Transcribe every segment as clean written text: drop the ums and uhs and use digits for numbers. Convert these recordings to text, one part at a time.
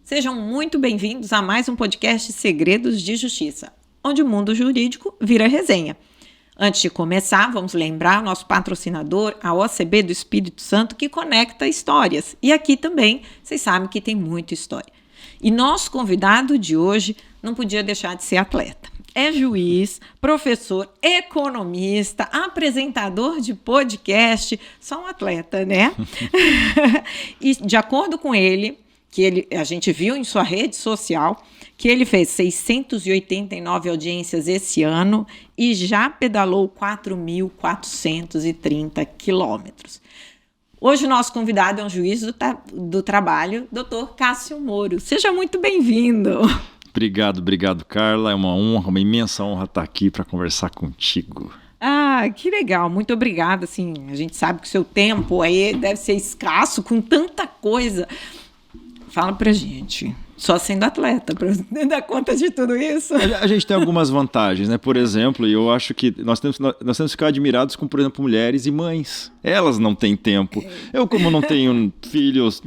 Sejam muito bem-vindos a mais um podcast Segredos de Justiça, onde o mundo jurídico vira resenha. Antes de começar, vamos lembrar o nosso patrocinador, a OCB do Espírito Santo, que conecta histórias. E aqui também, vocês sabem que tem muita história. E nosso convidado de hoje não podia deixar de ser atleta. É juiz, professor, economista, apresentador de podcast, só um atleta, né? E de acordo com ele, a gente viu em sua rede social, que ele fez 689 audiências esse ano e já pedalou 4.430 quilômetros. Hoje o nosso convidado é um juiz do trabalho, Dr. Cássio Moro. Seja muito bem-vindo. Obrigado, Carla. É uma honra, uma imensa honra estar aqui para conversar contigo. Ah, que legal. Muito obrigada. Assim, a gente sabe que o seu tempo aí deve ser escasso com tanta coisa. Fala pra gente, só sendo atleta, para dar conta de tudo isso? A gente tem algumas vantagens, né? Por exemplo, eu acho que nós temos que ficar admirados com, por exemplo, mulheres e mães. Elas não têm tempo. Eu, como não tenho filhos,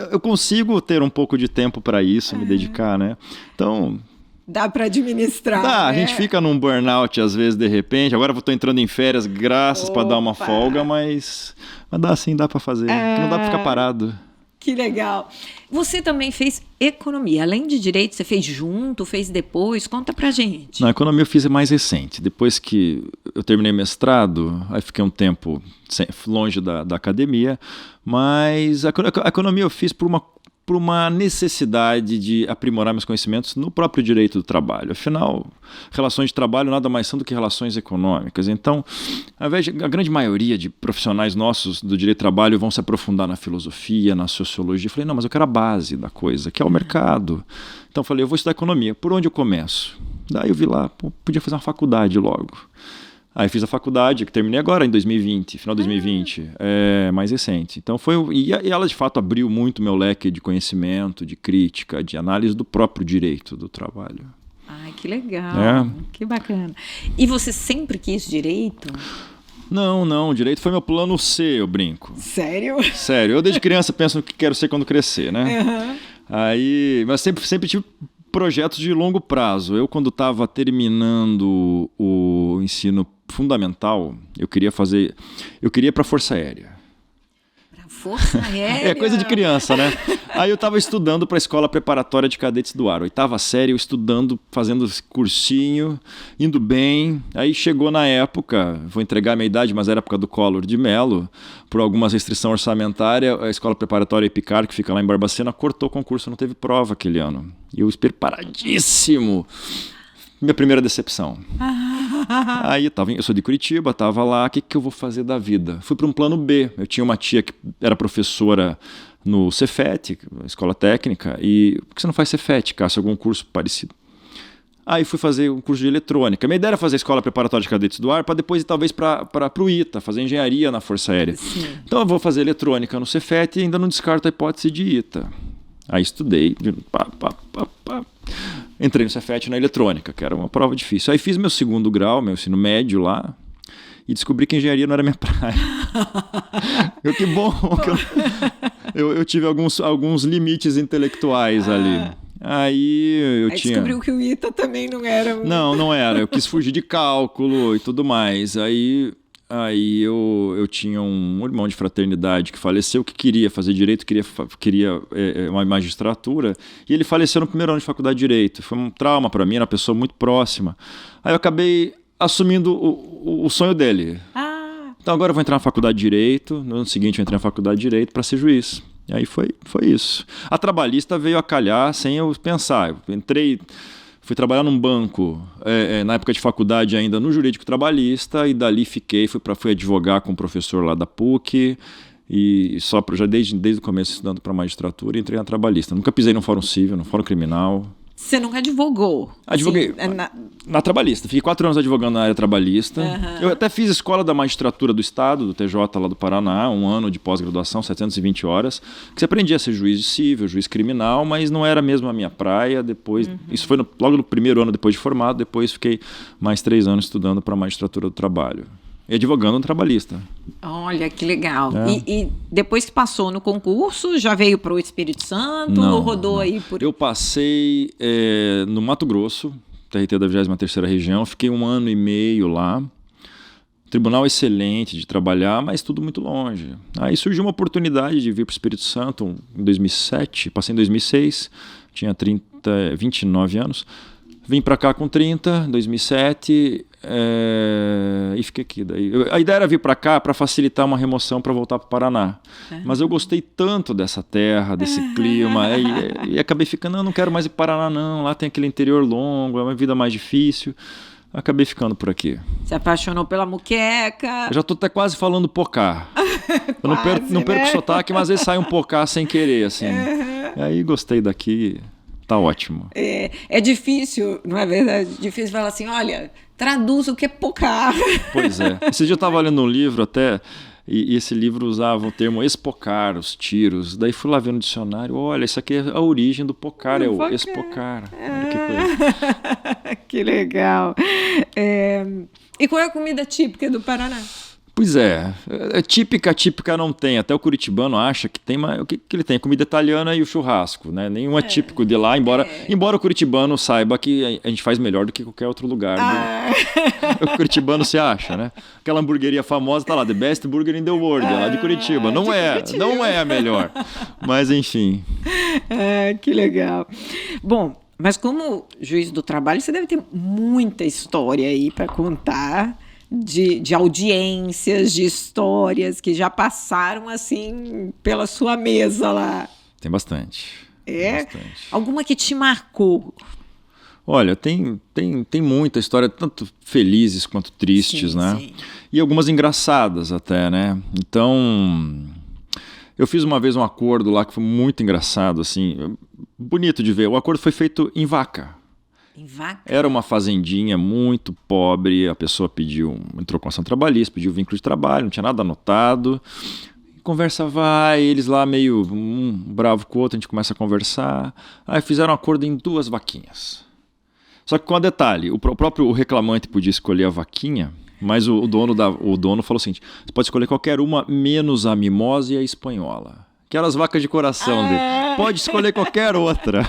eu consigo ter um pouco de tempo para isso, me dedicar, né? Então... Dá para administrar. Dá, né? A gente fica num burnout às vezes, de repente. Agora eu estou entrando em férias, graças para dar uma folga, mas dá sim, dá para fazer. Não dá para ficar parado. Que legal. Você também fez economia. Além de direito, você fez junto, fez depois? Conta pra gente. Na economia eu fiz mais recente. Depois que eu terminei mestrado, aí fiquei um tempo longe da academia, mas a economia eu fiz por uma necessidade de aprimorar meus conhecimentos no próprio direito do trabalho. Afinal, relações de trabalho nada mais são do que relações econômicas. Então, ao invés de, a grande maioria de profissionais nossos do direito do trabalho vão se aprofundar na filosofia, na sociologia. Eu falei, não, mas eu quero a base da coisa, que é o mercado. Então, eu falei, eu vou estudar economia. Por onde eu começo? Daí eu vi lá, podia fazer uma faculdade logo. Aí fiz a faculdade, que terminei agora em 2020, final de 2020, mais recente. Então e ela de fato abriu muito meu leque de conhecimento, de crítica, de análise do próprio direito do trabalho. Ai, que legal, que bacana. E você sempre quis direito? Não, direito foi meu plano C, eu brinco. Sério? Sério, eu desde criança penso no que quero ser quando crescer, né? Uhum. Mas sempre tive projetos de longo prazo. Eu, quando estava terminando o ensino fundamental, eu queria ir para a Força Aérea. Para a Força Aérea? É coisa de criança, né? Aí eu estava estudando para a Escola Preparatória de Cadetes do Ar, 8ª série, eu estudando, fazendo cursinho, indo bem. Aí chegou na época, vou entregar a minha idade, mas era a época do Collor de Mello, por alguma restrição orçamentária, a Escola Preparatória Epicar, que fica lá em Barbacena, cortou o concurso, não teve prova aquele ano. E eu preparadíssimo. Minha primeira decepção. Aí eu sou de Curitiba, estava lá, o que eu vou fazer da vida? Fui para um plano B. Eu tinha uma tia que era professora no Cefet, Escola Técnica, e por que você não faz Cefet, Cássio, algum curso parecido? Aí fui fazer um curso de eletrônica. Minha ideia era fazer a Escola Preparatória de Cadetes do Ar, para depois ir talvez para o ITA, fazer engenharia na Força Aérea. Sim. Então eu vou fazer eletrônica no Cefet e ainda não descarto a hipótese de ITA. Aí estudei, entrei no Cefet na eletrônica, que era uma prova difícil. Aí fiz meu segundo grau, meu ensino médio lá, e descobri que engenharia não era minha praia. Que bom que eu tive alguns limites intelectuais ali. Aí descobriu que o ITA também não era... Não era. Eu quis fugir de cálculo e tudo mais. Aí eu tinha um irmão de fraternidade que faleceu, que queria fazer direito, queria uma magistratura, e ele faleceu no primeiro ano de faculdade de direito. Foi um trauma para mim, era uma pessoa muito próxima. Aí eu acabei assumindo o sonho dele. Então agora eu vou entrar na faculdade de direito, no ano seguinte eu entrei na faculdade de direito para ser juiz. E aí foi isso. A trabalhista veio a calhar sem eu pensar. Eu fui trabalhar num banco, na época de faculdade ainda, no jurídico trabalhista, e dali fui advogar com um professor lá da PUC, e já desde o começo estudando para magistratura, entrei na trabalhista. Nunca pisei no fórum civil, no fórum criminal. Você nunca advogou? Advoguei na trabalhista. Fiquei 4 anos advogando na área trabalhista. Eu até fiz a escola da magistratura do Estado, do TJ lá do Paraná, 1 ano de pós-graduação, 720 horas, que você aprendia a ser juiz civil, juiz criminal, mas não era mesmo a minha praia. Depois, isso foi logo no primeiro ano depois de formado, depois fiquei mais 3 anos estudando para a magistratura do trabalho. E advogando no trabalhista. Olha, que legal. E depois que passou no concurso, já veio para o Espírito Santo ou rodou aí por... Eu passei no Mato Grosso, TRT da 23ª Região, fiquei 1 ano e meio lá. Tribunal excelente de trabalhar, mas tudo muito longe. Aí surgiu uma oportunidade de vir para o Espírito Santo em 2007, passei em 2006, tinha 29 anos. Vim para cá com 30, em 2007, e fiquei aqui. A ideia era vir para cá para facilitar uma remoção para voltar para o Paraná. Mas eu gostei tanto dessa terra, desse clima, e acabei ficando, não quero mais ir para o Paraná não, lá tem aquele interior longo, é uma vida mais difícil. Acabei ficando por aqui. Se apaixonou pela muqueca. Eu já estou até quase falando pocá. Eu não perco o sotaque, mas às vezes sai um pocá sem querer, assim. Aí gostei daqui... Tá ótimo. É difícil, não é verdade? Difícil falar assim, olha, traduz o que é pocar. Pois é. Esse dia eu estava lendo um livro até, e esse livro usava o termo espocar, os tiros. Daí fui lá ver no dicionário, olha, isso aqui é a origem do pocar, é o espocar. Olha que coisa. Que legal. E qual é a comida típica do Paraná? Pois é, típica não tem, até o curitibano acha que tem, mas o que ele tem? Comida italiana e o churrasco, né? Nenhum é típico de lá, embora o curitibano saiba que a gente faz melhor do que qualquer outro lugar. O curitibano se acha, né? Aquela hamburgueria famosa tá lá, The Best Burger in the World, lá de Curitiba. Não é a melhor, mas enfim. Que legal. Bom, mas como juiz do trabalho, você deve ter muita história aí para contar. De audiências, de histórias que já passaram assim pela sua mesa lá. Tem bastante. Bastante. Alguma que te marcou? Olha, tem muita história, tanto felizes quanto tristes, né? Sim. E algumas engraçadas até, né? Então, eu fiz uma vez um acordo lá que foi muito engraçado, assim, bonito de ver. O acordo foi feito em vaca. Em vaca? Era uma fazendinha muito pobre, a pessoa entrou com ação trabalhista, pediu vínculo de trabalho, não tinha nada anotado. Conversa vai, eles lá meio um bravo com o outro, a gente começa a conversar. Aí fizeram um acordo em 2 vaquinhas. Só que com um detalhe, o reclamante podia escolher a vaquinha, mas o dono falou o seguinte, você pode escolher qualquer uma, menos a mimosa e a espanhola. Aquelas vacas de coração dele. Pode escolher qualquer outra.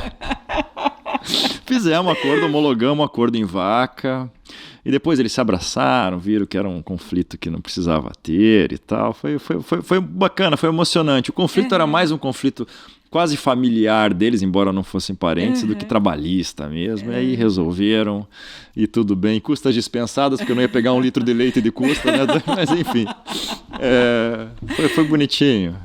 Fizemos um acordo, homologamos um acordo em vaca. E depois eles se abraçaram, viram que era um conflito que não precisava ter e tal. Foi bacana, foi emocionante. O conflito era mais um conflito quase familiar deles, embora não fossem parentes, do que trabalhista mesmo. E aí resolveram e tudo bem. Custas dispensadas, porque eu não ia pegar 1 litro de leite de custa, né? Mas enfim, foi bonitinho.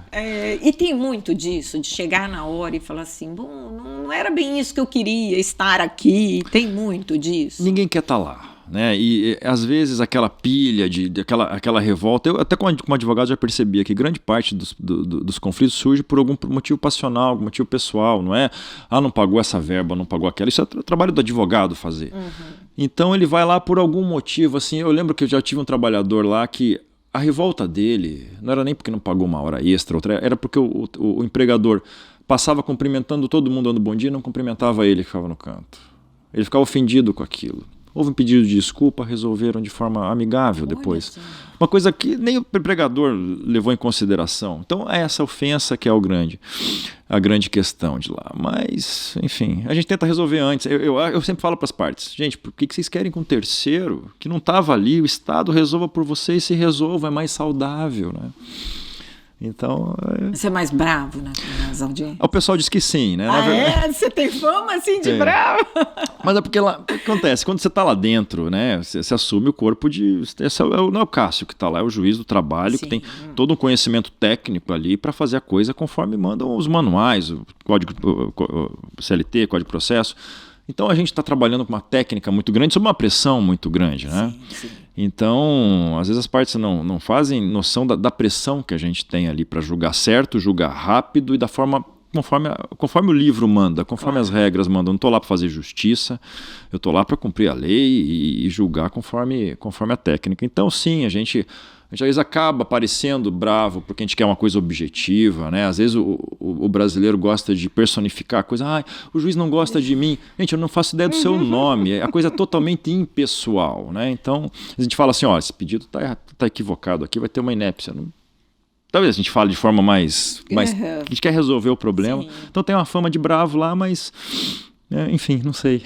E tem muito disso, de chegar na hora e falar assim, bom, não era bem isso que eu queria, estar aqui. Tem muito disso. Ninguém quer estar lá. Né? E às vezes aquela pilha, aquela revolta, eu até como advogado já percebia que grande parte dos conflitos surge por algum motivo passional, algum motivo pessoal, não é? Não pagou essa verba, não pagou aquela, isso é o trabalho do advogado fazer. Então ele vai lá por algum motivo, assim, eu lembro que eu já tive um trabalhador lá que a revolta dele não era nem porque não pagou uma hora extra, era porque o empregador passava cumprimentando todo mundo dando bom dia e não cumprimentava ele que ficava no canto. Ele ficava ofendido com aquilo. Houve um pedido de desculpa, resolveram de forma amigável depois. Uma coisa que nem o empregador levou em consideração. Então é essa ofensa que é a grande questão de lá. Mas, enfim, a gente tenta resolver antes. Eu sempre falo para as partes, gente, por que vocês querem que um terceiro que não estava ali, o Estado resolva por vocês, se resolva, é mais saudável, né? Então... Você é mais bravo nas audiências? O pessoal diz que sim, né? Você tem fama assim de bravo? Mas é porque lá, o que acontece? Quando você está lá dentro, né? Você assume o corpo de... Não é o Cássio que está lá, é o juiz do trabalho, que tem todo um conhecimento técnico ali para fazer a coisa conforme mandam os manuais, o código o CLT, código de processo. Então a gente está trabalhando com uma técnica muito grande, sob uma pressão muito grande, né? Sim. Então, às vezes as partes não fazem noção da pressão que a gente tem ali para julgar certo, julgar rápido e da forma conforme o livro manda, conforme as regras mandam. Eu não estou lá para fazer justiça, eu estou lá para cumprir a lei e julgar conforme a técnica. Então, sim, a gente às vezes acaba parecendo bravo porque a gente quer uma coisa objetiva, né? Às vezes o brasileiro gosta de personificar a coisa. O juiz não gosta de mim. Gente, eu não faço ideia do seu nome. A coisa é totalmente impessoal, né? Então, a gente fala assim, esse pedido tá equivocado aqui, vai ter uma inépcia. Talvez a gente fale de forma mais a gente quer resolver o problema. Sim. Então tem uma fama de bravo lá, mas enfim, não sei.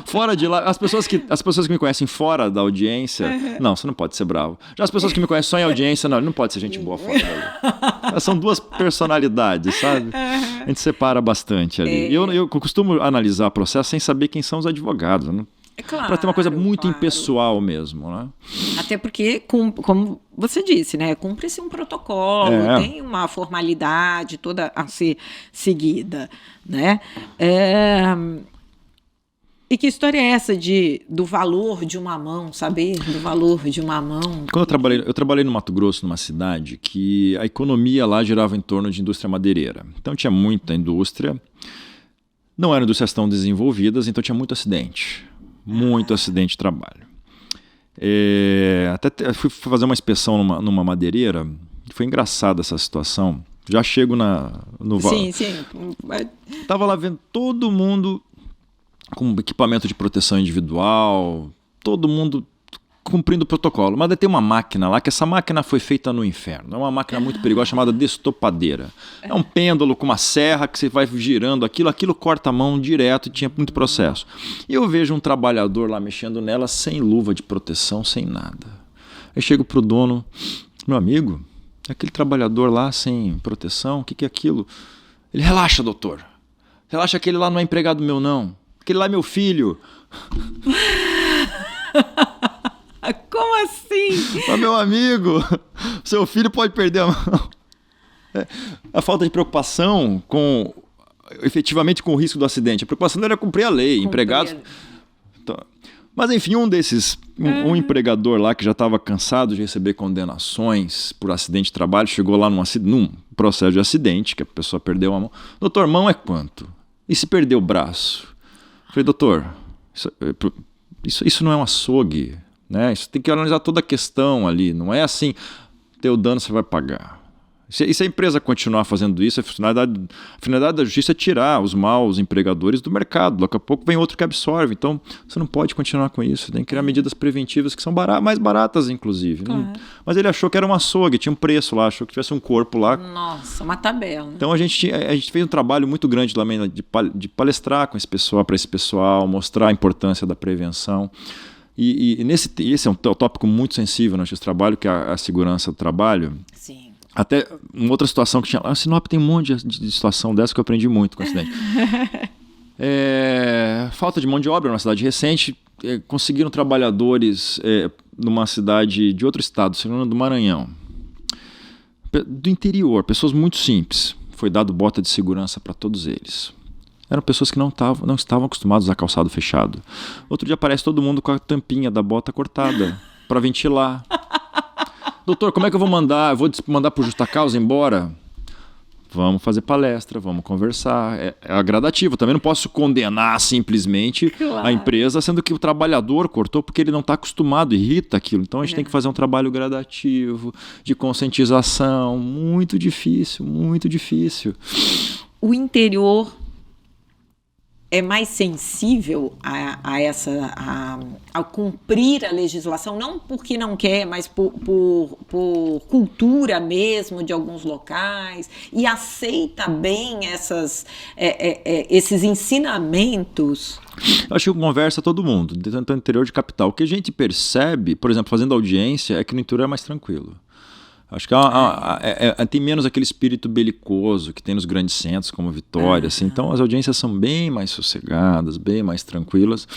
Fora de lá, as pessoas que me conhecem fora da audiência, não, você não pode ser bravo. Já as pessoas que me conhecem só em audiência, não pode ser gente boa fora dali. São duas personalidades, sabe? A gente separa bastante ali. Eu costumo analisar o processo sem saber quem são os advogados, né? Claro, para ter uma coisa muito impessoal mesmo, né? Até porque, como você disse, né, cumpre-se um protocolo, tem uma formalidade toda a ser seguida, né? E que história é essa do valor de uma mão, saber do valor de uma mão? Quando eu trabalhei no Mato Grosso, numa cidade que a economia lá girava em torno de indústria madeireira. Então tinha muita indústria, não eram indústrias tão desenvolvidas, então tinha muito acidente. Muito acidente de trabalho. Até fui fazer uma inspeção numa madeireira. Foi engraçada essa situação. Já chego no Sim. Tava lá vendo todo mundo com equipamento de proteção individual, todo mundo cumprindo o protocolo. Mas tem uma máquina lá, que essa máquina foi feita no inferno. É uma máquina muito perigosa chamada destopadeira. É um pêndulo com uma serra que você vai girando aquilo corta a mão direto e tinha muito processo. E eu vejo um trabalhador lá mexendo nela sem luva de proteção, sem nada. Aí chego pro dono, meu amigo, aquele trabalhador lá sem proteção, o que é aquilo? Ele, relaxa, doutor. Relaxa, aquele lá não é empregado meu, não. Aquele lá é meu filho. Como assim? Meu amigo, seu filho pode perder a mão. A falta de preocupação efetivamente com o risco do acidente. A preocupação era cumprir a lei, empregados. Então, mas enfim, um empregador lá que já estava cansado de receber condenações por acidente de trabalho, chegou lá num processo de acidente, que a pessoa perdeu a mão. Doutor, mão é quanto? E se perder o braço? Eu falei, doutor, isso não é um açougue. Né? Isso tem que analisar toda a questão ali. Não é assim, teu dano você vai pagar. E se a empresa continuar fazendo isso, a finalidade da justiça é tirar os maus empregadores do mercado. Daqui a pouco vem outro que absorve. Então, você não pode continuar com isso. Tem que criar medidas preventivas que são mais baratas, inclusive. Claro. Né? Mas ele achou que era um açougue, tinha um preço lá, achou que tivesse um corpo lá. Nossa, uma tabela. Então, a gente fez um trabalho muito grande lá de palestrar com esse pessoal, para esse pessoal, mostrar a importância da prevenção. E esse é um tópico muito sensível no nosso trabalho, que é a segurança do trabalho. Sim. Até uma outra situação que tinha lá, Sinop tem um monte de situação dessa que eu aprendi muito com o acidente. Falta de mão de obra numa cidade recente, conseguiram trabalhadores numa cidade de outro estado, do Maranhão, do interior, pessoas muito simples. Foi dado bota de segurança para todos eles. Eram pessoas que não estavam acostumadas a calçado fechado. Outro dia aparece todo mundo com a tampinha da bota cortada para ventilar. Doutor, como é que eu vou mandar? Eu vou mandar por justa causa embora? Vamos fazer palestra, vamos conversar. É gradativo. Também não posso condenar simplesmente a empresa, sendo que o trabalhador cortou porque ele não está acostumado, irrita aquilo. Então a gente tem que fazer um trabalho gradativo, de conscientização. Muito difícil, muito difícil. O interior é mais sensível a cumprir a legislação, não porque não quer, mas por cultura mesmo de alguns locais, e aceita bem esses ensinamentos? Eu acho que conversa todo mundo, tanto no interior de capital. O que a gente percebe, por exemplo, fazendo audiência, é que no interior é mais tranquilo. Acho que tem menos aquele espírito belicoso que tem nos grandes centros, como Vitória. Assim. Então, as audiências são bem mais sossegadas, bem mais tranquilas.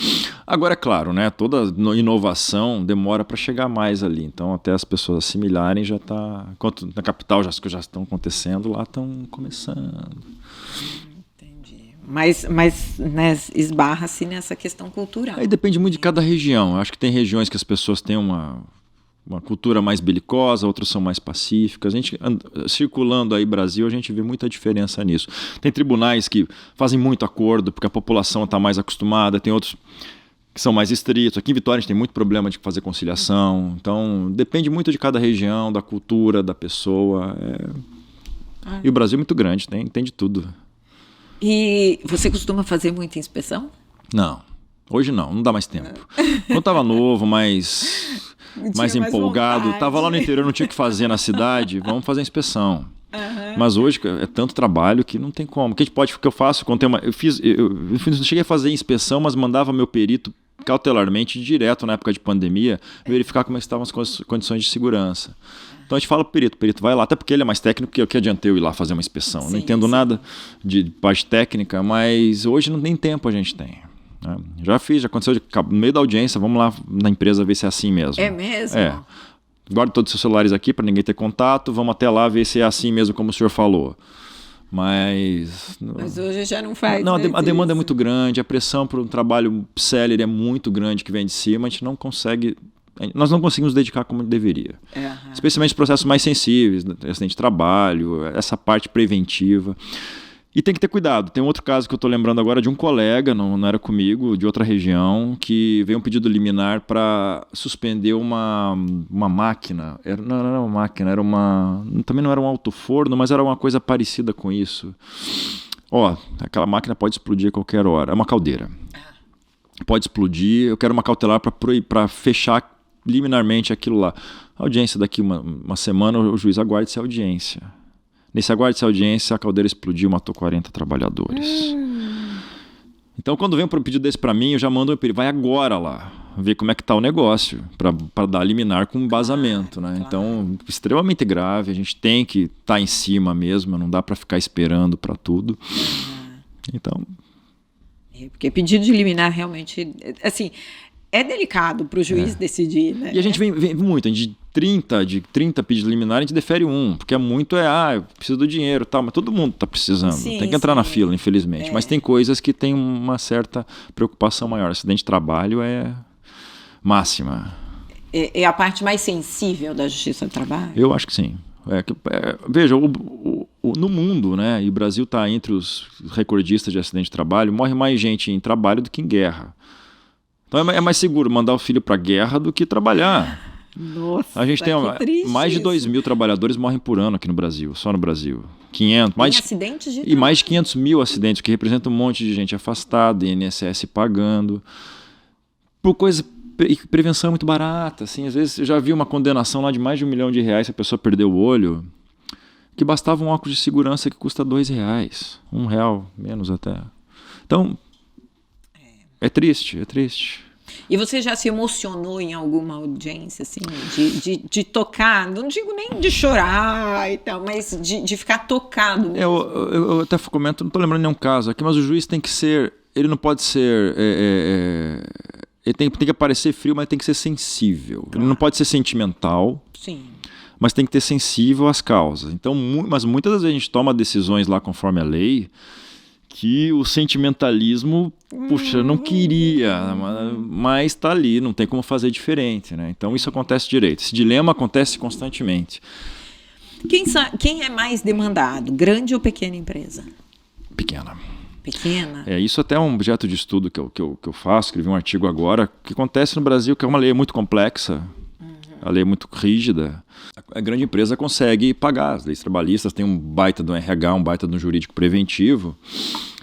Agora, é claro, né, toda inovação demora para chegar mais ali. Então, até as pessoas assimilarem, já está... Enquanto na capital já estão acontecendo, lá estão começando. Entendi. Mas né, esbarra-se nessa questão cultural. Aí depende muito de cada região. Eu acho que tem regiões que as pessoas têm uma cultura mais belicosa, outros são mais pacíficas. A gente, circulando aí Brasil, a gente vê muita diferença nisso. Tem tribunais que fazem muito acordo, porque a população está mais acostumada, tem outros que são mais estritos. Aqui em Vitória a gente tem muito problema de fazer conciliação. Então, depende muito de cada região, da cultura, da pessoa. E o Brasil é muito grande, tem de tudo. E você costuma fazer muita inspeção? Não, hoje não dá mais tempo. Quando eu estava novo, mais empolgado, estava lá no interior, não tinha o que fazer na cidade, vamos fazer a inspeção. Mas hoje é tanto trabalho que não tem como. O que eu faço quando tem eu não cheguei a fazer inspeção, mas mandava meu perito cautelarmente direto na época de pandemia verificar como estavam as condições de segurança. Então a gente fala pro perito vai lá, até porque ele é mais técnico que adianta eu ir lá fazer uma inspeção. Sim, não entendo nada de parte técnica, mas hoje nem tempo a gente tem. Né? Já aconteceu no meio da audiência, vamos lá na empresa ver se é assim mesmo. É mesmo? Guarde todos os seus celulares aqui para ninguém ter contato, vamos até lá ver se é assim mesmo como o senhor falou. Mas hoje já não faz. Não, a demanda é muito grande, a pressão para um trabalho célere é muito grande que vem de cima, nós não conseguimos dedicar como deveria. Especialmente os processos mais sensíveis, acidente de trabalho, essa parte preventiva. E tem que ter cuidado. Tem um outro caso que eu estou lembrando agora de um colega, não era comigo, de outra região, que veio um pedido liminar para suspender uma máquina. Não era uma máquina, também não era um alto-forno, mas era uma coisa parecida com isso. Aquela máquina pode explodir a qualquer hora. É uma caldeira. Pode explodir, eu quero uma cautelar para fechar liminarmente aquilo lá. A audiência daqui uma semana, o juiz aguarde essa audiência. Nesse aguarde essa audiência, a caldeira explodiu, matou 40 trabalhadores. Então, quando vem um pedido desse para mim, eu já mando o perito, vai agora lá, ver como é que está o negócio, para dar liminar com embasamento. Né? Então, extremamente grave, a gente tem que estar em cima mesmo, não dá para ficar esperando para tudo. Então... Porque pedido de liminar realmente, assim, é delicado para o juiz decidir, né? E a gente vem muito, de 30 pedidos liminares, a gente defere porque é muito, eu preciso do dinheiro, tal, mas todo mundo está precisando, tem que entrar na fila, infelizmente. Mas tem coisas que tem uma certa preocupação maior. Acidente de trabalho é máxima. É a parte mais sensível da justiça do trabalho? Eu acho que sim. Veja, no mundo, né, e o Brasil está entre os recordistas de acidente de trabalho, morre mais gente em trabalho do que em guerra. Então é mais seguro mandar o filho para a guerra do que trabalhar. Nossa, a gente tem mais de 2.000 trabalhadores morrem por ano aqui no Brasil, só no Brasil. 500, acidentes de e mais de 500 mil acidentes, que representa um monte de gente afastada, INSS pagando. Por coisa... prevenção é muito barata, assim, às vezes eu já vi uma condenação lá de mais de R$1 milhão se a pessoa perdeu o olho, que bastava um óculos de segurança que custa R$2, R$1 menos até. Então, é triste. E você já se emocionou em alguma audiência, assim, de tocar, não digo nem de chorar e tal, mas de ficar tocado mesmo? Eu até comento, não estou lembrando nenhum caso aqui, mas o juiz tem que ser, ele não pode ser... Ele tem que parecer frio, mas tem que ser sensível. Claro. Ele não pode ser sentimental, sim, mas tem que ter sensível às causas. Então, mas muitas vezes a gente toma decisões lá conforme a lei que o sentimentalismo, puxa, não queria, mas está ali, não tem como fazer diferente. Né? Então isso acontece direito. Esse dilema acontece constantemente. Quem é mais demandado, grande ou pequena empresa? Pequena. Isso até é um objeto de estudo que eu faço, escrevi um artigo agora, que acontece no Brasil, que é uma lei muito complexa, a lei é muito rígida. A grande empresa consegue pagar as leis trabalhistas, tem um baita do RH, um baita do jurídico preventivo.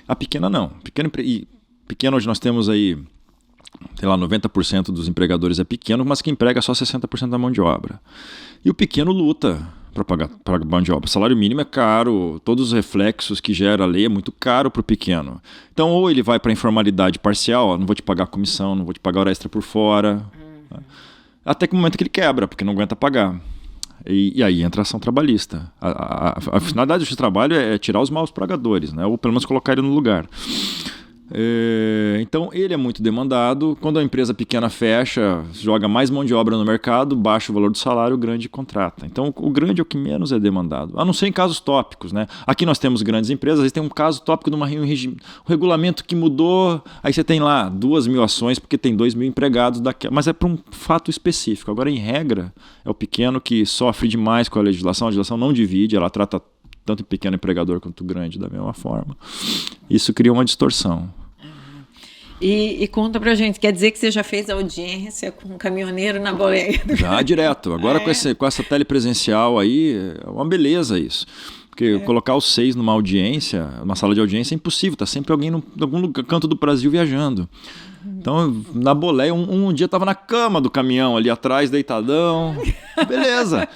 A pequena não. Pequena hoje nós temos aí, sei lá, 90% dos empregadores é pequeno, mas que emprega só 60% da mão de obra. E o pequeno luta para pagar mão de obra. O salário mínimo é caro, todos os reflexos que gera a lei é muito caro para o pequeno. Então, ou ele vai para a informalidade parcial, não vou te pagar comissão, não vou te pagar hora extra por fora, até que o momento que ele quebra, porque não aguenta pagar. E aí entra a ação trabalhista. A finalidade do justiça do trabalho é tirar os maus pagadores, né? Ou pelo menos colocar ele no lugar. Então, ele é muito demandado. Quando a empresa pequena fecha, joga mais mão de obra no mercado, baixa o valor do salário, o grande contrata. Então, o grande é o que menos é demandado. A não ser em casos tópicos, né? Aqui nós temos grandes empresas, às vezes tem um caso tópico de um regulamento que mudou, aí você tem lá 2.000 ações porque tem 2.000 empregados, mas é para um fato específico. Agora, em regra, é o pequeno que sofre demais com a legislação não divide, ela trata tanto o pequeno empregador quanto o grande da mesma forma. Isso cria uma distorção. E conta pra gente, quer dizer que você já fez audiência com um caminhoneiro na boleia? Já, direto. Agora com essa telepresencial aí, é uma beleza isso. Porque colocar os 6 numa audiência, numa sala de audiência é impossível. Tá sempre alguém em algum canto do Brasil viajando. Então, na boleia, um dia tava na cama do caminhão ali atrás, deitadão. Beleza.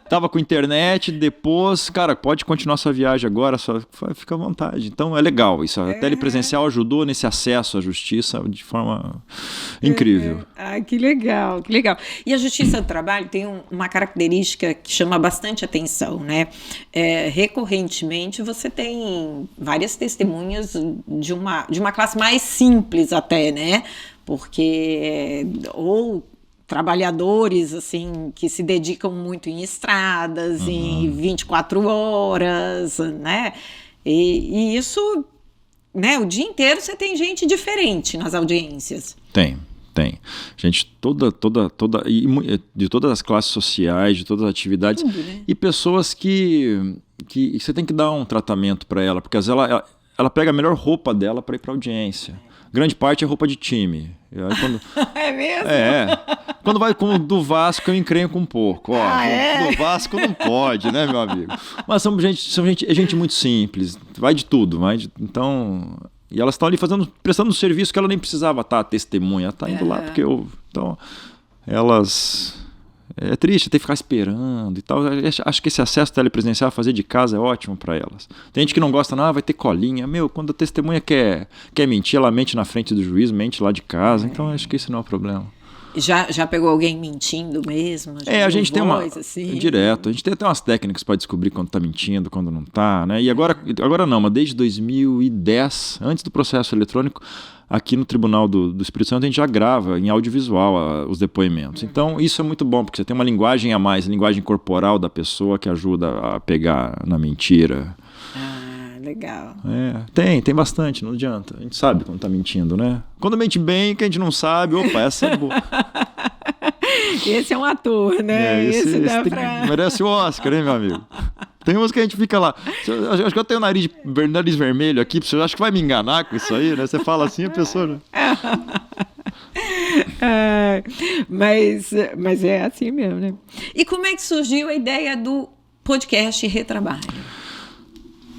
Tava com internet, depois, cara, pode continuar sua viagem agora, só fica à vontade. Então, é legal isso. A telepresencial ajudou nesse acesso à justiça de forma incrível. Que legal, que legal. E a Justiça do Trabalho tem uma característica que chama bastante atenção, né? Recorrentemente, você tem várias testemunhas de uma classe mais simples até, né? Porque ou trabalhadores assim que se dedicam muito em estradas, em 24 horas, né? E isso, né? O dia inteiro você tem gente diferente nas audiências. Tem. Gente de todas as classes sociais, de todas as atividades. Tudo, né? E pessoas que você tem que dar um tratamento para ela, porque às vezes ela pega a melhor roupa dela para ir para audiência. Grande parte é roupa de time. É mesmo? Quando vai com o do Vasco, eu encrenco um pouco. Do Vasco não pode, né, meu amigo? Mas são gente muito simples. Vai de tudo. Então, e elas estão ali prestando um serviço que ela nem precisava estar testemunha. Ela está indo lá porque então, elas... É triste ter que ficar esperando e tal. Acho que esse acesso telepresencial a fazer de casa é ótimo para elas. Tem gente que não gosta, vai ter colinha. Quando a testemunha quer mentir, ela mente na frente do juiz, mente lá de casa. Então acho que esse não é o problema. Já pegou alguém mentindo mesmo? A gente tem assim? Direto. A gente tem até umas técnicas para descobrir quando está mentindo, quando não está, né? E agora não, mas desde 2010, antes do processo eletrônico, aqui no Tribunal do Espírito Santo a gente já grava em audiovisual os depoimentos. Então isso é muito bom, porque você tem uma linguagem a mais, a linguagem corporal da pessoa que ajuda a pegar na mentira. Legal. Tem bastante, não adianta. A gente sabe quando tá mentindo, né? Quando mente bem, que a gente não sabe, essa é boa. Esse é um ator, né? Esse dá pra... merece o Oscar, hein, meu amigo? Tem uns que a gente fica lá. Acho que eu tenho nariz vermelho aqui, você acha que vai me enganar com isso aí, né? Você fala assim, a pessoa... Né? Mas é assim mesmo, né? E como é que surgiu a ideia do podcast Retrabalho?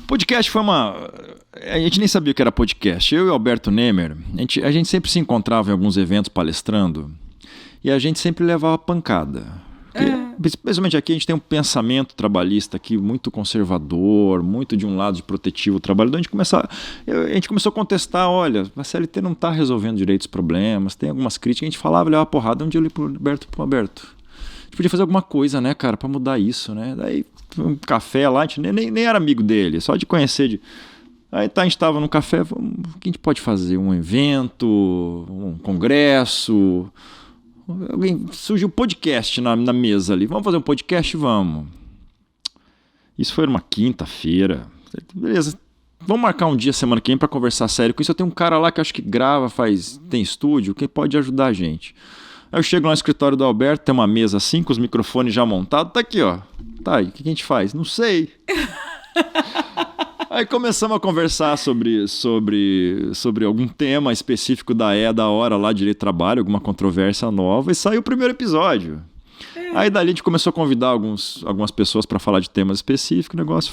Podcast foi a gente nem sabia o que era podcast. Eu e o Alberto Nemer, a gente sempre se encontrava em alguns eventos palestrando e a gente sempre levava pancada. Principalmente aqui a gente tem um pensamento trabalhista aqui muito conservador, muito de um lado de protetivo ao trabalhador. A gente começou a contestar, olha, a CLT não está resolvendo direito os problemas, tem algumas críticas, a gente falava, levava porrada. Um dia eu li pro Alberto, a gente podia fazer alguma coisa, né, cara, para mudar isso, né? Daí um café lá, a gente nem era amigo dele, só de conhecer. Aí a gente estava no café, o que a gente pode fazer? Um evento, um congresso... Surgiu um podcast na mesa ali. Vamos fazer um podcast? Vamos. Isso foi numa quinta-feira. Beleza. Vamos marcar um dia semana que vem para conversar sério com isso. Eu tenho um cara lá que acho que grava, tem estúdio, que pode ajudar a gente. Aí eu chego lá no escritório do Alberto, tem uma mesa assim, com os microfones já montados. Tá aqui, ó. Tá aí, o que a gente faz? Não sei. Aí começamos a conversar sobre algum tema específico da hora lá, direito do trabalho, alguma controvérsia nova, e saiu o primeiro episódio. Aí dali a gente começou a convidar algumas pessoas para falar de temas específicos, o negócio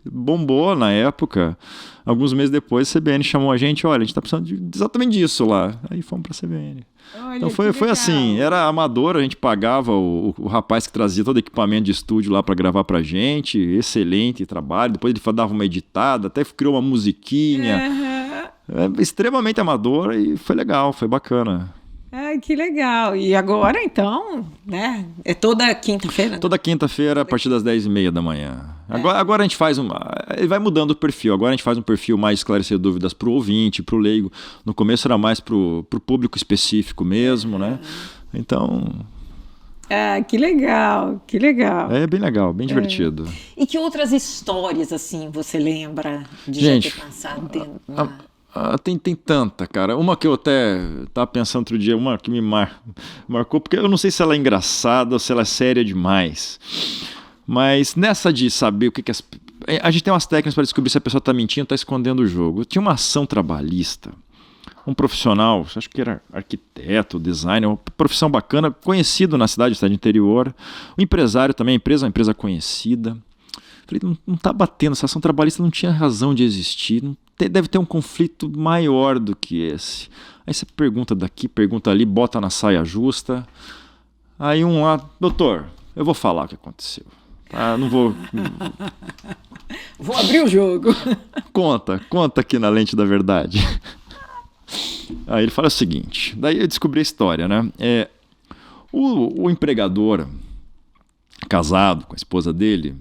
bombou na época. Alguns meses depois a CBN chamou a gente, olha, a gente tá precisando exatamente disso lá. Aí fomos para a CBN. Olha, então foi assim, era amador, a gente pagava o rapaz que trazia todo o equipamento de estúdio lá para gravar pra gente, excelente trabalho, depois ele dava uma editada, até criou uma musiquinha, extremamente amador e foi legal, foi bacana. Que legal. E agora, então, né? É toda quinta-feira? Toda quinta-feira, a partir das 10h30 da manhã. Agora a gente faz ele vai mudando o perfil. Agora a gente faz um perfil mais esclarecer dúvidas para o ouvinte, para o leigo. No começo era mais para o público específico mesmo, né? Então... que legal, que legal. É bem legal, bem divertido. E que outras histórias, assim, você lembra de gente, já ter passado dentro? Tem tanta, cara. Uma que eu até estava pensando outro dia, uma que me marcou, porque eu não sei se ela é engraçada ou se ela é séria demais. Mas nessa de saber o que a gente tem umas técnicas para descobrir se a pessoa está mentindo ou está escondendo o jogo. Tinha uma ação trabalhista, um profissional, acho que era arquiteto, designer, uma profissão bacana, conhecido na cidade interior. O empresário também, uma empresa conhecida. Falei, não está batendo, essa ação trabalhista não tinha razão de existir, deve ter um conflito maior do que esse. Aí você pergunta daqui, pergunta ali, bota na saia justa. Aí doutor, eu vou falar o que aconteceu. Não vou... Vou abrir o jogo. Conta aqui na lente da verdade. Aí ele fala o seguinte, daí eu descobri a história, né? O empregador, casado com a esposa dele,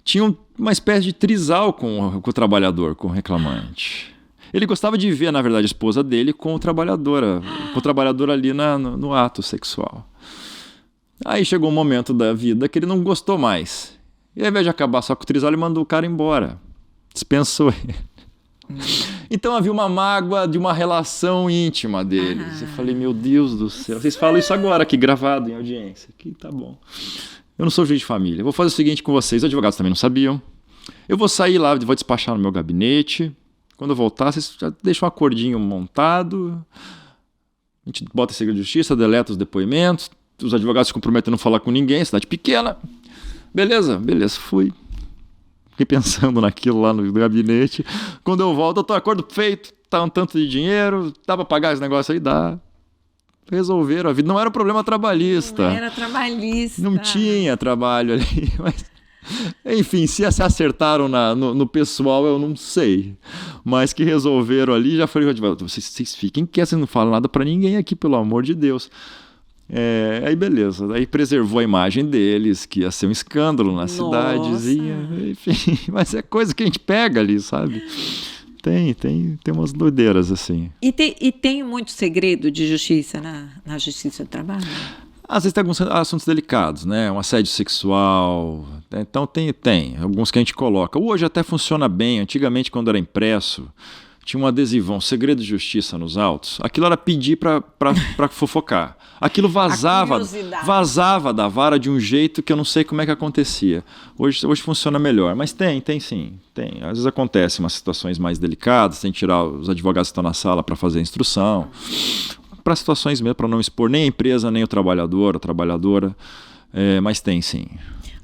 tinha uma espécie de trisal com o trabalhador, com o reclamante. Ele gostava de ver, na verdade, a esposa dele com o trabalhador ali no ato sexual. Aí chegou um momento da vida que ele não gostou mais. E ao invés de acabar só com o trisal, ele mandou o cara embora. Dispensou ele. Então havia uma mágoa de uma relação íntima deles. Eu falei, meu Deus do céu. Vocês falam isso agora aqui, gravado em audiência. Aqui tá bom. Eu não sou juiz de família. Eu vou fazer o seguinte com vocês. Os advogados também não sabiam. Eu vou sair lá, vou despachar no meu gabinete. Quando eu voltar, vocês já deixam um acordinho montado. A gente bota em segredo de justiça, deleta os depoimentos. Os advogados se comprometem a não falar com ninguém. Cidade pequena. Beleza, fui. Fiquei pensando naquilo lá no gabinete. Quando eu volto, eu tô acordo feito. Tá um tanto de dinheiro. Dá pra pagar esse negócio aí? Dá. Resolveram a vida. Não era um problema trabalhista. Não era trabalhista. Não tinha trabalho ali. Mas, enfim, se acertaram no pessoal, eu não sei. Mas que resolveram ali, já falei, vocês fiquem quietos, vocês não falam nada pra ninguém aqui, pelo amor de Deus. Aí beleza, aí preservou a imagem deles, que ia ser um escândalo na cidadezinha, enfim, mas é coisa que a gente pega ali, sabe? Tem umas doideiras assim. E tem muito segredo de justiça na justiça do trabalho? Às vezes tem alguns assuntos delicados, né? Um assédio sexual, então tem alguns que a gente coloca. Hoje até funciona bem, antigamente quando era impresso, tinha um adesivão, segredo de justiça nos autos. Aquilo era pedir para fofocar. Aquilo vazava da vara de um jeito que eu não sei como é que acontecia. Hoje funciona melhor, mas tem sim. Tem. Às vezes acontece umas situações mais delicadas, tem que tirar os advogados que estão na sala para fazer a instrução. Para situações mesmo, para não expor nem a empresa, nem o trabalhador, a trabalhadora, mas tem sim.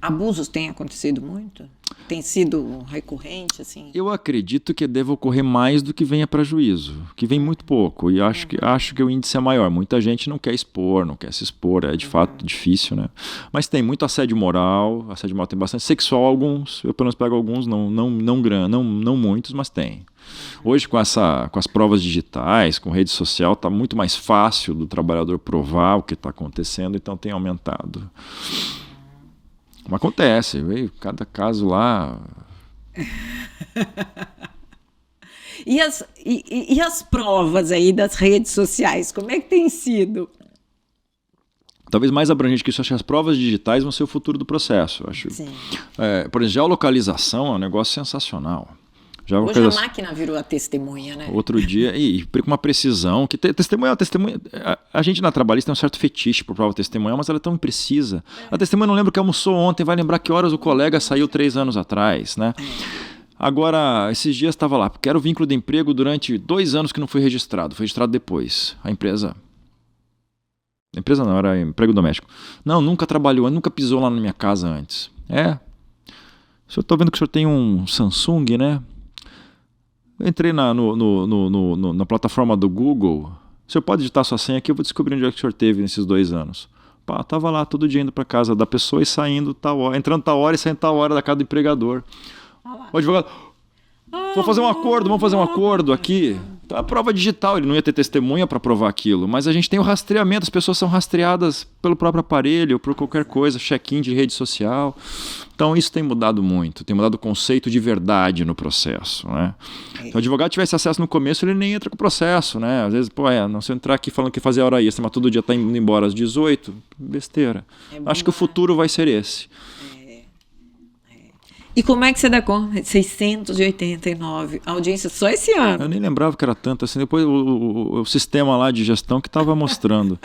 Abusos têm acontecido muito? Tem sido recorrente, assim? Eu acredito que deve ocorrer mais do que venha para juízo, que vem muito pouco, e acho que o índice é maior. Muita gente não quer expor, não quer se expor, é de fato difícil, né? Mas tem muito assédio moral tem bastante, sexual alguns, eu pelo menos pego alguns, não muitos, mas tem. Hoje com as provas digitais, com rede social, está muito mais fácil do trabalhador provar o que está acontecendo, então tem aumentado. Mas acontece, veio cada caso lá. E as provas aí das redes sociais, como é que tem sido? Talvez mais abrangente que isso, acho que as provas digitais vão ser o futuro do processo. Acho. Sim. Por exemplo, geolocalização é um negócio sensacional. Hoje a máquina virou a testemunha, né? Outro dia, e com uma precisão, que testemunha, a gente na trabalhista tem um certo fetiche por prova testemunhal, mas ela é tão imprecisa. A testemunha não lembra o que almoçou ontem, vai lembrar que horas o colega saiu 3 anos atrás, né? Agora, esses dias estava lá, quero vínculo de emprego durante 2 anos que não foi registrado depois. A empresa não, era emprego doméstico. Não, nunca trabalhou, nunca pisou lá na minha casa antes. O senhor, tô vendo que o senhor tem um Samsung, né? Eu entrei na plataforma do Google. O senhor pode digitar sua senha aqui, eu vou descobrir onde é que o senhor teve nesses 2 anos. Tava lá todo dia indo para casa da pessoa e saindo tal hora, entrando tal hora e saindo tal hora da casa do empregador. O advogado, vamos fazer um acordo aqui. Então, a prova digital, ele não ia ter testemunha para provar aquilo, mas a gente tem o rastreamento, as pessoas são rastreadas pelo próprio aparelho, ou por qualquer coisa, check-in de rede social. Então, isso tem mudado muito, tem mudado o conceito de verdade no processo, né? Se o advogado tivesse acesso no começo, ele nem entra com o processo, né? Às vezes, não, se eu entrar aqui falando que fazer hora extra, mas todo dia tá indo embora às 18, besteira. Acho que o futuro vai ser esse. E como é que você dá conta? 689 audiências só esse ano. Eu nem lembrava que era tanto assim. Depois o sistema lá de gestão que estava mostrando.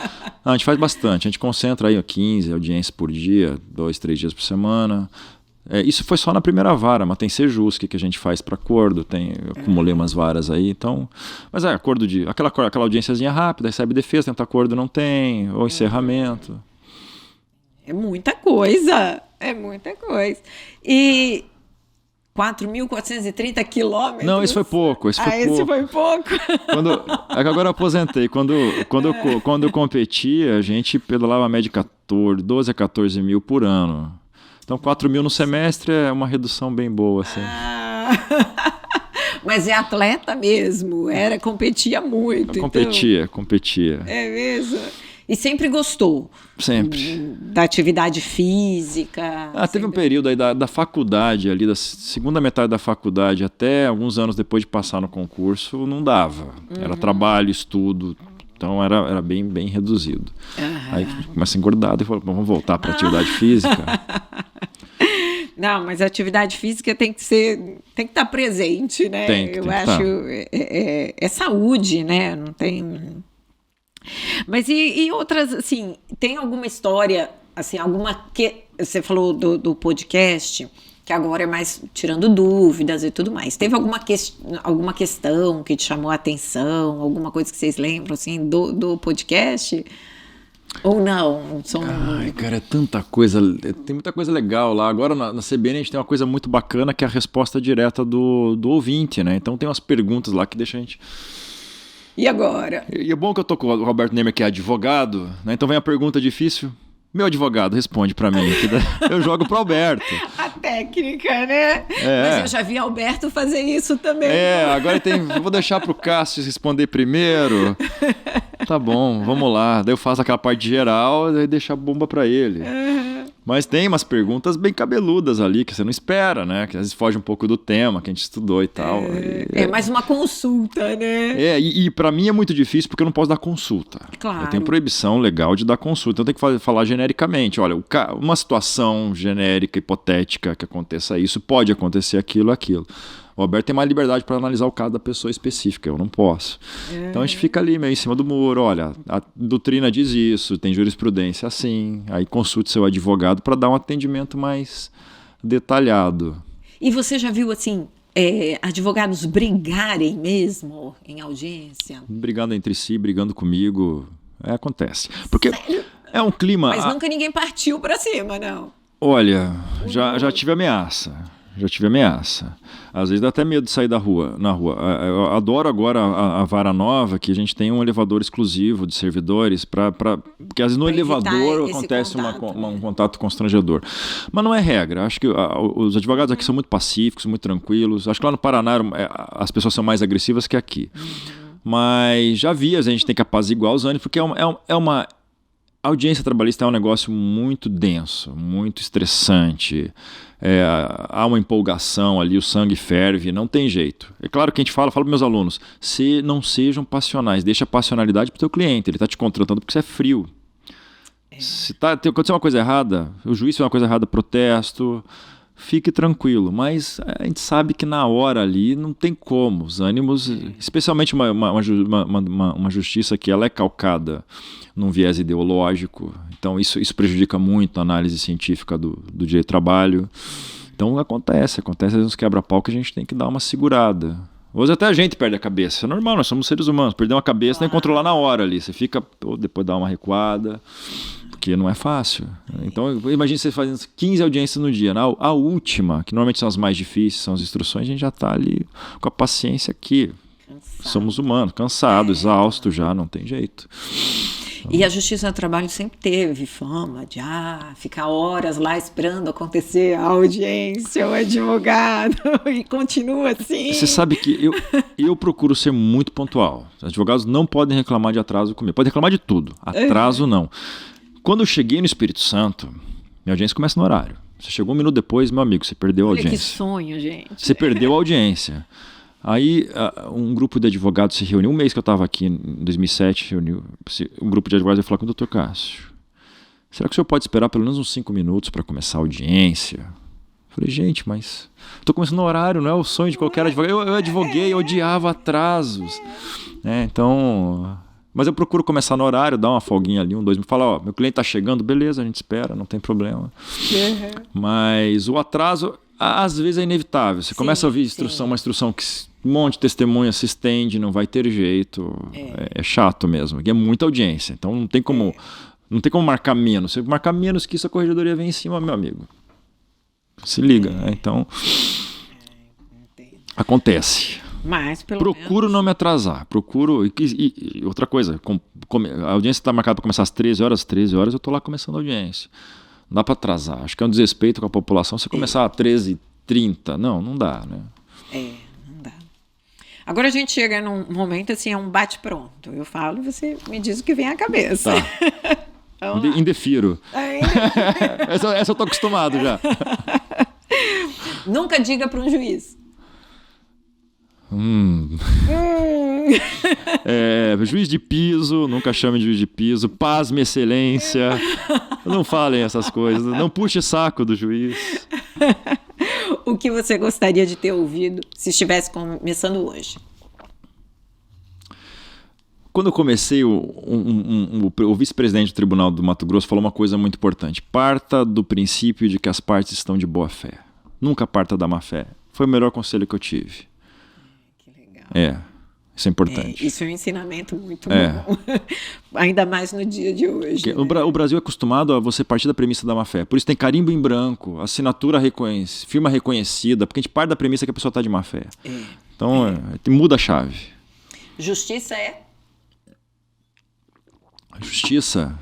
A gente faz bastante. A gente concentra aí 15 audiências por dia, 2, 3 dias por semana. Isso foi só na primeira vara, mas tem Sejusc que a gente faz para acordo. Eu acumulei umas varas aí. Então, mas acordo de... Aquela audiênciazinha rápida, recebe defesa, tenta acordo, não tem. Ou encerramento. É muita coisa. É muita coisa. E 4.430 quilômetros. Não, esse foi pouco. Esse foi pouco. Agora eu aposentei. Quando eu competia, a gente pedalava a média de 12 a 14 mil por ano. Então 4 mil no semestre é uma redução bem boa. Assim. Mas é atleta mesmo. Competia muito. Competia. É mesmo? E sempre gostou? Sempre. Da atividade física? Teve um período aí da faculdade, ali da segunda metade da faculdade, até alguns anos depois de passar no concurso, não dava. Era trabalho, estudo, então era bem, bem reduzido. Aí começa a engordar e falou, vamos voltar para a atividade física. Não, mas a atividade física tem que estar presente, né? Eu acho é saúde, né? Não tem... Mas e outras, assim, tem alguma história, assim, você falou do podcast, que agora é mais tirando dúvidas e tudo mais. Teve alguma questão que te chamou a atenção, alguma coisa que vocês lembram, assim, do podcast? Ou não? Ai, cara, é tanta coisa, tem muita coisa legal lá. Agora na CBN a gente tem uma coisa muito bacana que é a resposta direta do ouvinte, né? Então tem umas perguntas lá que deixam a gente... E agora? E é bom que eu tô com o Roberto Neymer, que é advogado, né? Então vem a pergunta difícil. Meu advogado, responde pra mim. Eu jogo pro Alberto. A técnica, né? Mas eu já vi Alberto fazer isso também. Agora eu vou deixar pro Cássio responder primeiro. Tá bom, vamos lá. Daí eu faço aquela parte geral e deixo a bomba pra ele. Mas tem umas perguntas bem cabeludas ali que você não espera, né? Que às vezes foge um pouco do tema que a gente estudou e tal. É mais uma consulta, né? E pra mim é muito difícil porque eu não posso dar consulta. Claro. Eu tenho proibição legal de dar consulta. Então eu tenho que falar genericamente. Olha, uma situação genérica, hipotética que aconteça isso, pode acontecer aquilo. O Alberto tem mais liberdade para analisar o caso da pessoa específica, eu não posso. Então a gente fica ali meio em cima do muro, olha, a doutrina diz isso, tem jurisprudência assim, aí consulte seu advogado para dar um atendimento mais detalhado. E você já viu, assim, advogados brigarem mesmo em audiência? Brigando entre si, brigando comigo, acontece. Porque é um clima... Mas nunca ninguém partiu para cima, não? Olha, já tive ameaça. Às vezes dá até medo de sair na rua. Eu adoro agora a vara nova, que a gente tem um elevador exclusivo de servidores, porque às vezes no elevador acontece um contato constrangedor. Mas não é regra. Acho que os advogados aqui são muito pacíficos, muito tranquilos. Acho que lá no Paraná as pessoas são mais agressivas que aqui. Mas já vi, a gente tem que apaziguar os ânimos, porque a audiência trabalhista é um negócio muito denso, muito estressante. Há uma empolgação ali, o sangue ferve, não tem jeito. É claro que a gente fala para meus alunos, não sejam passionais, deixa a passionalidade para o teu cliente, ele está te contratando porque você é frio. Se acontecer uma coisa errada, o juiz fez uma coisa errada, protesto, fique tranquilo. Mas a gente sabe que na hora ali não tem como. Os ânimos, especialmente uma justiça que ela é calcada num viés ideológico. Então isso prejudica muito a análise científica do direito do trabalho. Então acontece às vezes uns quebra-pau que a gente tem que dar uma segurada. Hoje até a gente perde a cabeça. É normal, nós somos seres humanos. Perder uma cabeça nem controlar na hora ali. Você fica, depois dá uma recuada, porque não é fácil. Então imagine você fazendo 15 audiências no dia. A última, que normalmente são as mais difíceis, são as instruções, a gente já está ali com a paciência aqui. Somos humanos, cansados, exaustos já, não tem jeito. E a Justiça do Trabalho sempre teve fama de ficar horas lá esperando acontecer a audiência, o advogado, e continua assim. Você sabe que eu procuro ser muito pontual. Os advogados não podem reclamar de atraso comigo. Podem reclamar de tudo. Atraso, não. Quando eu cheguei no Espírito Santo, minha audiência começa no horário. Você chegou um minuto depois, meu amigo, você perdeu a audiência. Que sonho, gente. Você perdeu a audiência. Aí um grupo de advogados se reuniu, um mês que eu estava aqui, em 2007, reuniu um grupo de advogados e falou com o Dr. Cássio, será que o senhor pode esperar pelo menos uns 5 minutos para começar a audiência? Eu falei, gente, mas estou começando no horário, não é o sonho de qualquer advogado. Eu advoguei, eu odiava atrasos. Então... Mas eu procuro começar no horário, dar uma folguinha ali, 2 minutos, falar, meu cliente está chegando, beleza, a gente espera, não tem problema. Mas o atraso, às vezes é inevitável. Você começa a ouvir uma instrução que um monte de testemunha se estende, não vai ter jeito. É chato mesmo, e é muita audiência. Então não tem como marcar menos. Se marcar menos que isso, a corregedoria vem em cima, meu amigo. Se liga, né? Então acontece. Mas, procuro não me atrasar. Procuro. E outra coisa, a audiência está marcada para começar às 13 horas, eu estou lá começando a audiência. Não dá para atrasar. Acho que é um desrespeito com a população você começar às 13h30. Não dá, né? Não dá. Agora a gente chega num momento assim, é um bate-pronto. Eu falo e você me diz o que vem à cabeça. Tá. Indefiro. Essa eu tô acostumado já. Nunca diga para um juiz. Juiz de piso, nunca chame de juiz de piso. Pasme, excelência. Não falem essas coisas. Não puxe saco do juiz. O que você gostaria de ter ouvido se estivesse começando hoje? Quando eu comecei, o vice-presidente do Tribunal do Mato Grosso falou uma coisa muito importante. Parta do princípio de que as partes estão de boa fé. Nunca parta da má fé. Foi o melhor conselho que eu tive. Isso é importante. Isso é um ensinamento muito bom. Ainda mais no dia de hoje. O Brasil é acostumado a você partir da premissa da má-fé. Por isso tem carimbo em branco, assinatura firma reconhecida, porque a gente parte da premissa que a pessoa está de má-fé. Então, muda a chave. Justiça é? Justiça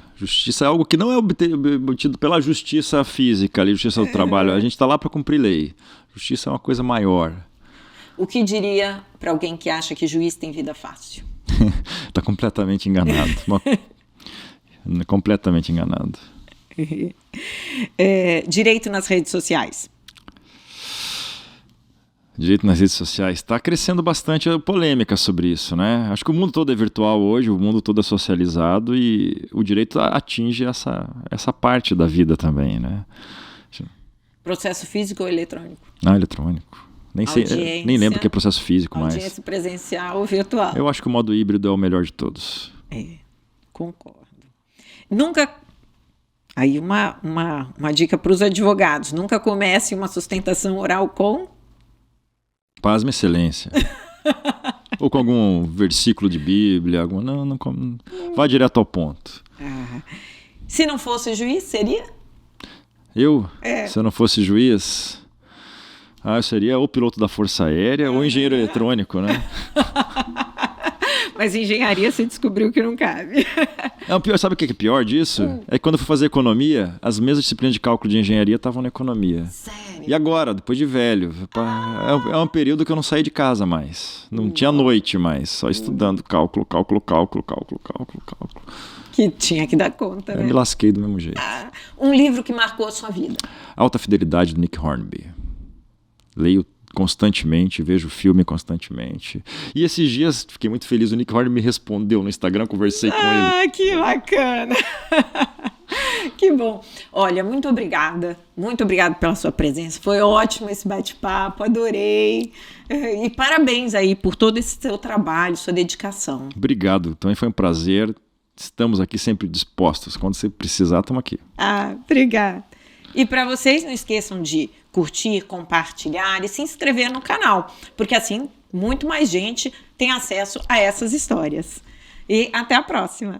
é algo que não é obtido pela justiça física, justiça do trabalho. A gente está lá para cumprir lei. Justiça é uma coisa maior. O que diria para alguém que acha que juiz tem vida fácil? Está completamente enganado. Completamente enganado. Direito nas redes sociais. Direito nas redes sociais. Está crescendo bastante a polêmica sobre isso, né? Acho que o mundo todo é virtual hoje, o mundo todo é socializado e o direito atinge essa parte da vida também, né? Processo físico ou eletrônico? Eletrônico. Nem lembro que é processo físico, mas... Audiência presencial ou virtual. Eu acho que o modo híbrido é o melhor de todos. Concordo. Nunca... Aí uma dica para os advogados. Nunca comece uma sustentação oral com... Pasme, excelência. Ou com algum versículo de Bíblia. Não, vá direto ao ponto. Se não fosse juiz, seria? Se eu não fosse juiz... eu seria ou piloto da Força Aérea ou engenheiro eletrônico, né? Mas engenharia você descobriu que não cabe. Sabe o que é pior disso? É que quando eu fui fazer economia, as mesmas disciplinas de cálculo de engenharia estavam na economia. Sério? E agora, depois de velho, é um período que eu não saí de casa mais. Não tinha noite mais, só estudando cálculo. Que tinha que dar conta, né? Eu me lasquei do mesmo jeito. Um livro que marcou a sua vida. Alta Fidelidade, do Nick Hornby. Leio constantemente, vejo filme constantemente. E esses dias fiquei muito feliz, o Nick Hornby me respondeu no Instagram, conversei com ele. Que bacana! Que bom. Olha, muito obrigada pela sua presença. Foi ótimo esse bate-papo, adorei. E parabéns aí por todo esse seu trabalho, sua dedicação. Obrigado, também foi um prazer. Estamos aqui sempre dispostos. Quando você precisar, estamos aqui. Obrigada. E para vocês, não esqueçam de curtir, compartilhar e se inscrever no canal, porque assim muito mais gente tem acesso a essas histórias. E até a próxima!